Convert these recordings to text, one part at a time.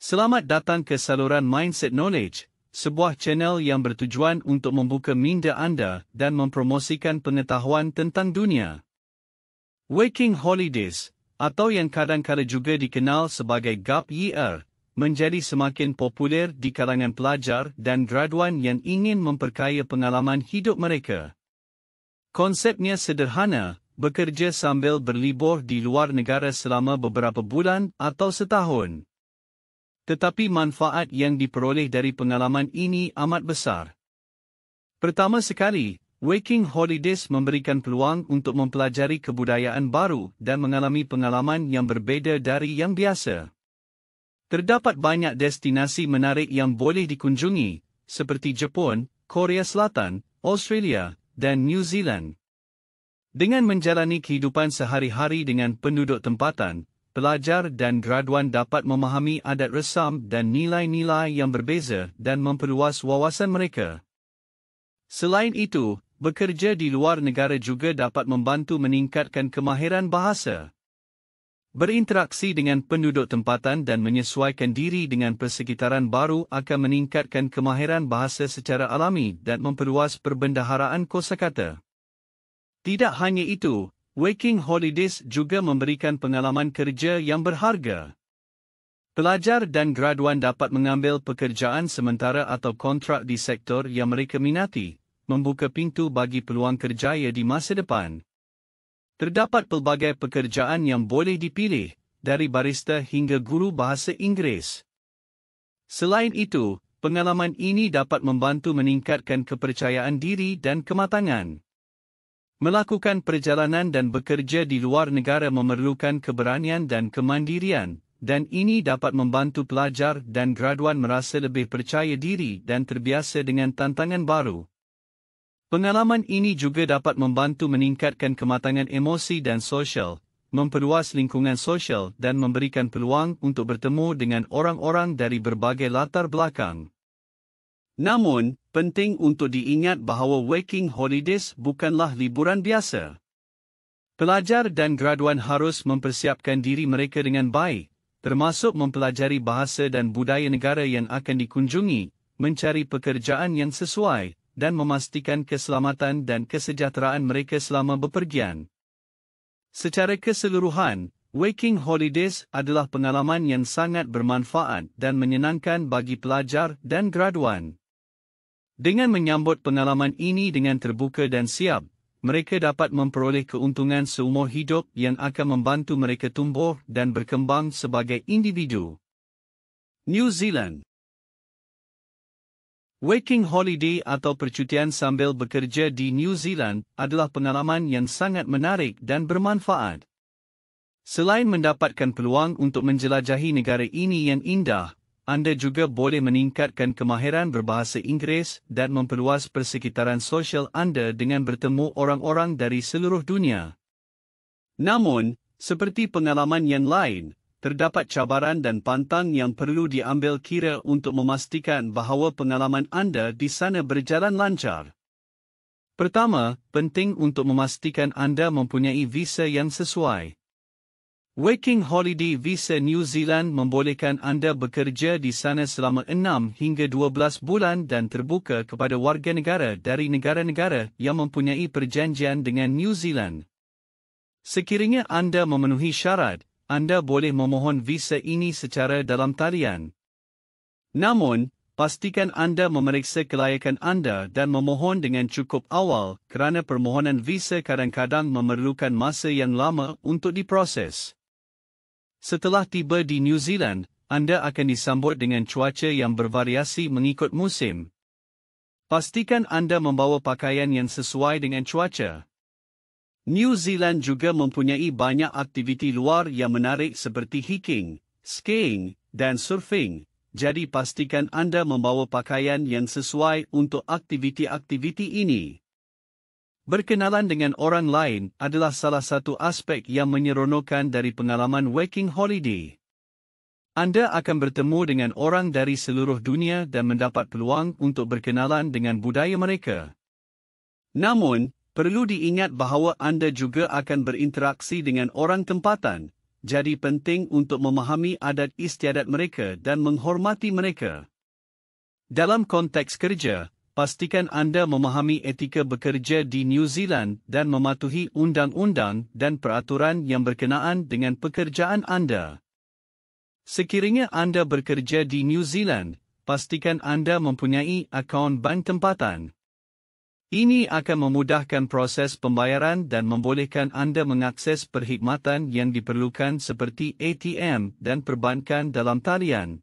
Selamat datang ke saluran Mindset Knowledge, sebuah channel yang bertujuan untuk membuka minda anda dan mempromosikan pengetahuan tentang dunia. Working Holidays, atau yang kadang-kala juga dikenal sebagai Gap Year, menjadi semakin popular di kalangan pelajar dan graduan yang ingin memperkaya pengalaman hidup mereka. Konsepnya sederhana, bekerja sambil berlibur di luar negara selama beberapa bulan atau setahun. Tetapi manfaat yang diperoleh dari pengalaman ini amat besar. Pertama sekali, Working Holidays memberikan peluang untuk mempelajari kebudayaan baru dan mengalami pengalaman yang berbeza dari yang biasa. Terdapat banyak destinasi menarik yang boleh dikunjungi, seperti Jepun, Korea Selatan, Australia, dan New Zealand. Dengan menjalani kehidupan sehari-hari dengan penduduk tempatan, pelajar dan graduan dapat memahami adat resam dan nilai-nilai yang berbeza dan memperluas wawasan mereka. Selain itu, bekerja di luar negara juga dapat membantu meningkatkan kemahiran bahasa. Berinteraksi dengan penduduk tempatan dan menyesuaikan diri dengan persekitaran baru akan meningkatkan kemahiran bahasa secara alami dan memperluas perbendaharaan kosakata. Tidak hanya itu, Working Holidays juga memberikan pengalaman kerja yang berharga. Pelajar dan graduan dapat mengambil pekerjaan sementara atau kontrak di sektor yang mereka minati, membuka pintu bagi peluang kerjaya di masa depan. Terdapat pelbagai pekerjaan yang boleh dipilih, dari barista hingga guru bahasa Inggeris. Selain itu, pengalaman ini dapat membantu meningkatkan kepercayaan diri dan kematangan. Melakukan perjalanan dan bekerja di luar negara memerlukan keberanian dan kemandirian, dan ini dapat membantu pelajar dan graduan merasa lebih percaya diri dan terbiasa dengan tantangan baru. Pengalaman ini juga dapat membantu meningkatkan kematangan emosi dan sosial, memperluas lingkungan sosial dan memberikan peluang untuk bertemu dengan orang-orang dari berbagai latar belakang. Namun, penting untuk diingat bahawa Working Holidays bukanlah liburan biasa. Pelajar dan graduan harus mempersiapkan diri mereka dengan baik, termasuk mempelajari bahasa dan budaya negara yang akan dikunjungi, mencari pekerjaan yang sesuai, dan memastikan keselamatan dan kesejahteraan mereka selama bepergian. Secara keseluruhan, Working Holidays adalah pengalaman yang sangat bermanfaat dan menyenangkan bagi pelajar dan graduan. Dengan menyambut pengalaman ini dengan terbuka dan siap, mereka dapat memperoleh keuntungan seumur hidup yang akan membantu mereka tumbuh dan berkembang sebagai individu. New Zealand. Working Holiday atau percutian sambil bekerja di New Zealand adalah pengalaman yang sangat menarik dan bermanfaat. Selain mendapatkan peluang untuk menjelajahi negara ini yang indah, anda juga boleh meningkatkan kemahiran berbahasa Inggeris dan memperluas persekitaran sosial anda dengan bertemu orang-orang dari seluruh dunia. Namun, seperti pengalaman yang lain, terdapat cabaran dan pantang yang perlu diambil kira untuk memastikan bahawa pengalaman anda di sana berjalan lancar. Pertama, penting untuk memastikan anda mempunyai visa yang sesuai. Working Holiday Visa New Zealand membolehkan anda bekerja di sana selama 6 hingga 12 bulan dan terbuka kepada warga negara dari negara-negara yang mempunyai perjanjian dengan New Zealand. Sekiranya anda memenuhi syarat, anda boleh memohon visa ini secara dalam talian. Namun, pastikan anda memeriksa kelayakan anda dan memohon dengan cukup awal kerana permohonan visa kadang-kadang memerlukan masa yang lama untuk diproses. Setelah tiba di New Zealand, anda akan disambut dengan cuaca yang bervariasi mengikut musim. Pastikan anda membawa pakaian yang sesuai dengan cuaca. New Zealand juga mempunyai banyak aktiviti luar yang menarik seperti hiking, skiing, dan surfing, jadi pastikan anda membawa pakaian yang sesuai untuk aktiviti-aktiviti ini. Berkenalan dengan orang lain adalah salah satu aspek yang menyeronokkan dari pengalaman Working Holiday. Anda akan bertemu dengan orang dari seluruh dunia dan mendapat peluang untuk berkenalan dengan budaya mereka. Namun, perlu diingat bahawa anda juga akan berinteraksi dengan orang tempatan, jadi penting untuk memahami adat istiadat mereka dan menghormati mereka. Dalam konteks kerja, pastikan anda memahami etika bekerja di New Zealand dan mematuhi undang-undang dan peraturan yang berkenaan dengan pekerjaan anda. Sekiranya anda bekerja di New Zealand, pastikan anda mempunyai akaun bank tempatan. Ini akan memudahkan proses pembayaran dan membolehkan anda mengakses perkhidmatan yang diperlukan seperti ATM dan perbankan dalam talian.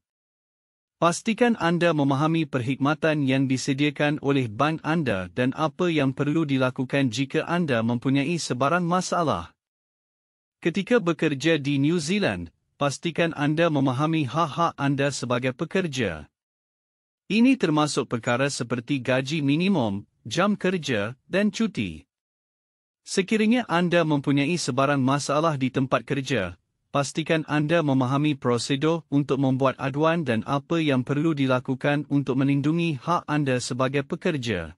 Pastikan anda memahami perkhidmatan yang disediakan oleh bank anda dan apa yang perlu dilakukan jika anda mempunyai sebarang masalah. Ketika bekerja di New Zealand, pastikan anda memahami hak-hak anda sebagai pekerja. Ini termasuk perkara seperti gaji minimum, jam kerja, dan cuti. Sekiranya anda mempunyai sebarang masalah di tempat kerja, pastikan anda memahami prosedur untuk membuat aduan dan apa yang perlu dilakukan untuk melindungi hak anda sebagai pekerja.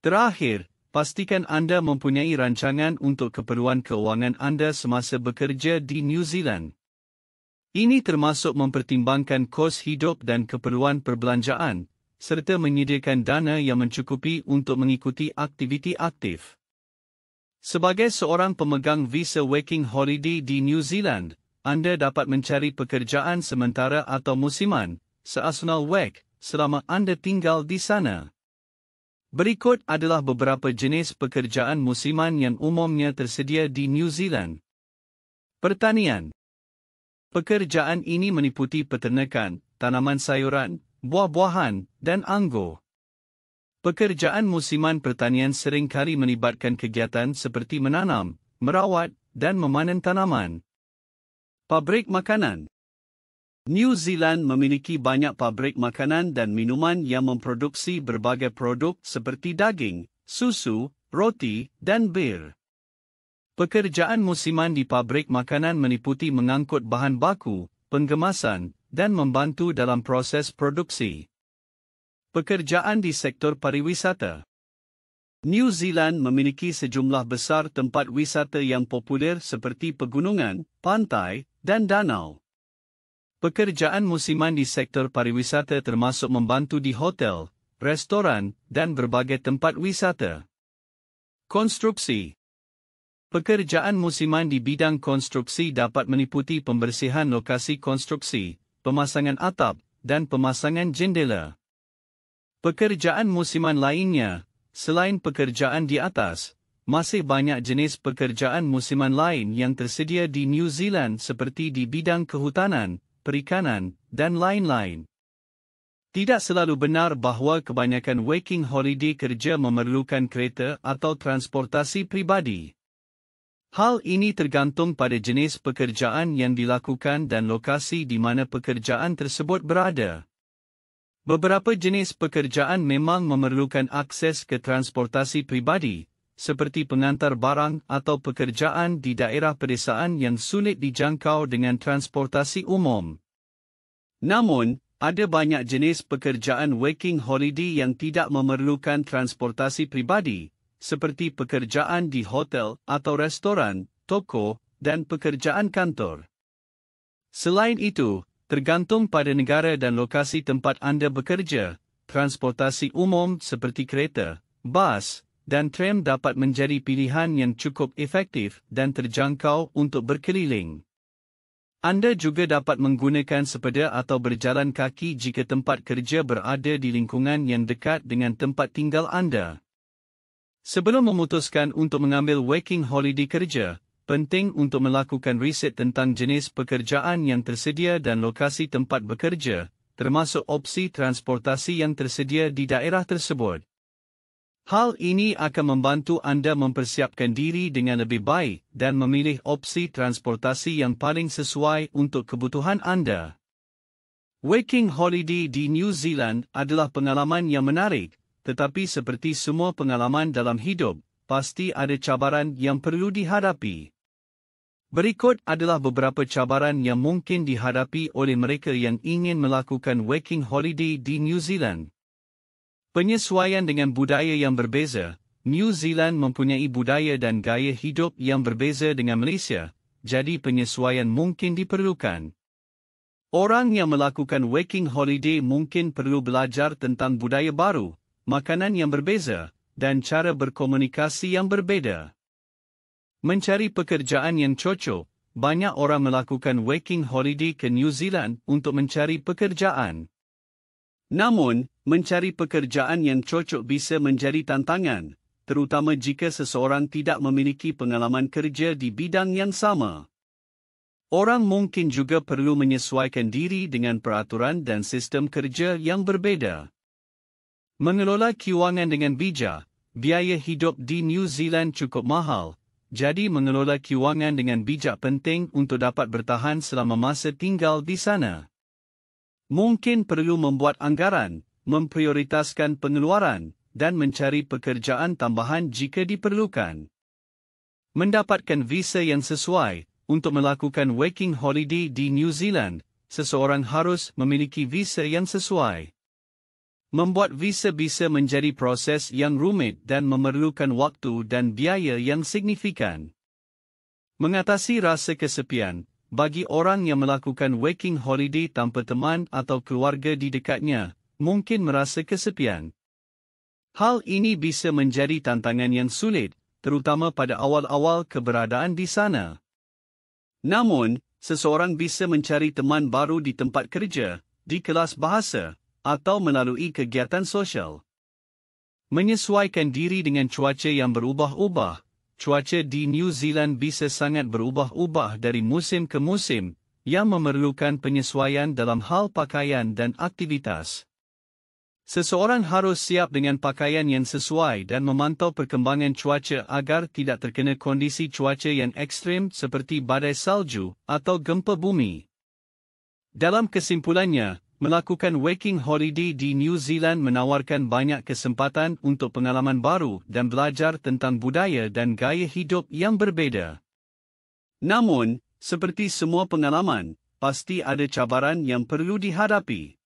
Terakhir, pastikan anda mempunyai rancangan untuk keperluan keuangan anda semasa bekerja di New Zealand. Ini termasuk mempertimbangkan kos hidup dan keperluan perbelanjaan, serta menyediakan dana yang mencukupi untuk mengikuti aktiviti aktif. Sebagai seorang pemegang visa working holiday di New Zealand, anda dapat mencari pekerjaan sementara atau musiman, seasonal work, selama anda tinggal di sana. Berikut adalah beberapa jenis pekerjaan musiman yang umumnya tersedia di New Zealand. Pertanian. Pekerjaan ini meliputi peternakan, tanaman sayuran, buah-buahan, dan anggur. Pekerjaan musiman pertanian sering kali melibatkan kegiatan seperti menanam, merawat, dan memanen tanaman. Pabrik makanan. New Zealand memiliki banyak pabrik makanan dan minuman yang memproduksi berbagai produk seperti daging, susu, roti, dan bir. Pekerjaan musiman di pabrik makanan meliputi mengangkut bahan baku, penggemasan, dan membantu dalam proses produksi. Pekerjaan di sektor pariwisata. New Zealand memiliki sejumlah besar tempat wisata yang popular seperti pegunungan, pantai, dan danau. Pekerjaan musiman di sektor pariwisata termasuk membantu di hotel, restoran, dan berbagai tempat wisata. Konstruksi. Pekerjaan musiman di bidang konstruksi dapat meliputi pembersihan lokasi konstruksi, pemasangan atap, dan pemasangan jendela. Pekerjaan musiman lainnya, selain pekerjaan di atas, masih banyak jenis pekerjaan musiman lain yang tersedia di New Zealand seperti di bidang kehutanan, perikanan, dan lain-lain. Tidak selalu benar bahawa kebanyakan working holiday kerja memerlukan kereta atau transportasi pribadi. Hal ini tergantung pada jenis pekerjaan yang dilakukan dan lokasi di mana pekerjaan tersebut berada. Beberapa jenis pekerjaan memang memerlukan akses ke transportasi pribadi, seperti pengantar barang atau pekerjaan di daerah pedesaan yang sulit dijangkau dengan transportasi umum. Namun, ada banyak jenis pekerjaan working holiday yang tidak memerlukan transportasi pribadi, seperti pekerjaan di hotel atau restoran, toko, dan pekerjaan kantor. Selain itu, tergantung pada negara dan lokasi tempat anda bekerja, transportasi umum seperti kereta, bas, dan tram dapat menjadi pilihan yang cukup efektif dan terjangkau untuk berkeliling. Anda juga dapat menggunakan sepeda atau berjalan kaki jika tempat kerja berada di lingkungan yang dekat dengan tempat tinggal anda. Sebelum memutuskan untuk mengambil working holiday kerja, penting untuk melakukan riset tentang jenis pekerjaan yang tersedia dan lokasi tempat bekerja, termasuk opsi transportasi yang tersedia di daerah tersebut. Hal ini akan membantu anda mempersiapkan diri dengan lebih baik dan memilih opsi transportasi yang paling sesuai untuk kebutuhan anda. Working holiday di New Zealand adalah pengalaman yang menarik, tetapi seperti semua pengalaman dalam hidup, pasti ada cabaran yang perlu dihadapi. Berikut adalah beberapa cabaran yang mungkin dihadapi oleh mereka yang ingin melakukan working holiday di New Zealand. Penyesuaian dengan budaya yang berbeza. New Zealand mempunyai budaya dan gaya hidup yang berbeza dengan Malaysia, jadi penyesuaian mungkin diperlukan. Orang yang melakukan working holiday mungkin perlu belajar tentang budaya baru, makanan yang berbeza, dan cara berkomunikasi yang berbeza. Mencari pekerjaan yang cocok. Banyak orang melakukan working holiday ke New Zealand untuk mencari pekerjaan. Namun, mencari pekerjaan yang cocok bisa menjadi tantangan, terutama jika seseorang tidak memiliki pengalaman kerja di bidang yang sama. Orang mungkin juga perlu menyesuaikan diri dengan peraturan dan sistem kerja yang berbeda. Mengelola kewangan dengan bijak. Biaya hidup di New Zealand cukup mahal. Jadi mengelola kewangan dengan bijak penting untuk dapat bertahan selama masa tinggal di sana. Mungkin perlu membuat anggaran, memprioritaskan pengeluaran, dan mencari pekerjaan tambahan jika diperlukan. Mendapatkan visa yang sesuai. Untuk melakukan working holiday di New Zealand, seseorang harus memiliki visa yang sesuai. Membuat visa bisa menjadi proses yang rumit dan memerlukan waktu dan biaya yang signifikan. Mengatasi rasa kesepian, bagi orang yang melakukan working holiday tanpa teman atau keluarga di dekatnya, mungkin merasa kesepian. Hal ini bisa menjadi tantangan yang sulit, terutama pada awal-awal keberadaan di sana. Namun, seseorang bisa mencari teman baru di tempat kerja, di kelas bahasa, atau melalui kegiatan sosial. Menyesuaikan diri dengan cuaca yang berubah-ubah. Cuaca di New Zealand bisa sangat berubah-ubah dari musim ke musim, yang memerlukan penyesuaian dalam hal pakaian dan aktivitas. Seseorang harus siap dengan pakaian yang sesuai dan memantau perkembangan cuaca agar tidak terkena kondisi cuaca yang ekstrim seperti badai salju atau gempa bumi. Dalam kesimpulannya, melakukan working holiday di New Zealand menawarkan banyak kesempatan untuk pengalaman baru dan belajar tentang budaya dan gaya hidup yang berbeda. Namun, seperti semua pengalaman, pasti ada cabaran yang perlu dihadapi.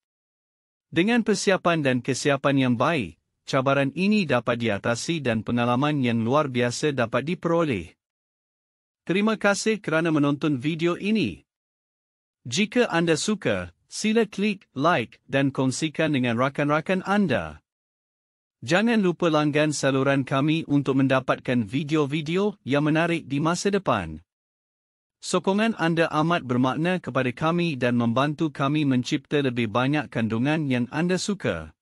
Dengan persiapan dan kesiapan yang baik, cabaran ini dapat diatasi dan pengalaman yang luar biasa dapat diperoleh. Terima kasih kerana menonton video ini. Jika anda suka, sila klik like dan kongsikan dengan rakan-rakan anda. Jangan lupa langgan saluran kami untuk mendapatkan video-video yang menarik di masa depan. Sokongan anda amat bermakna kepada kami dan membantu kami mencipta lebih banyak kandungan yang anda suka.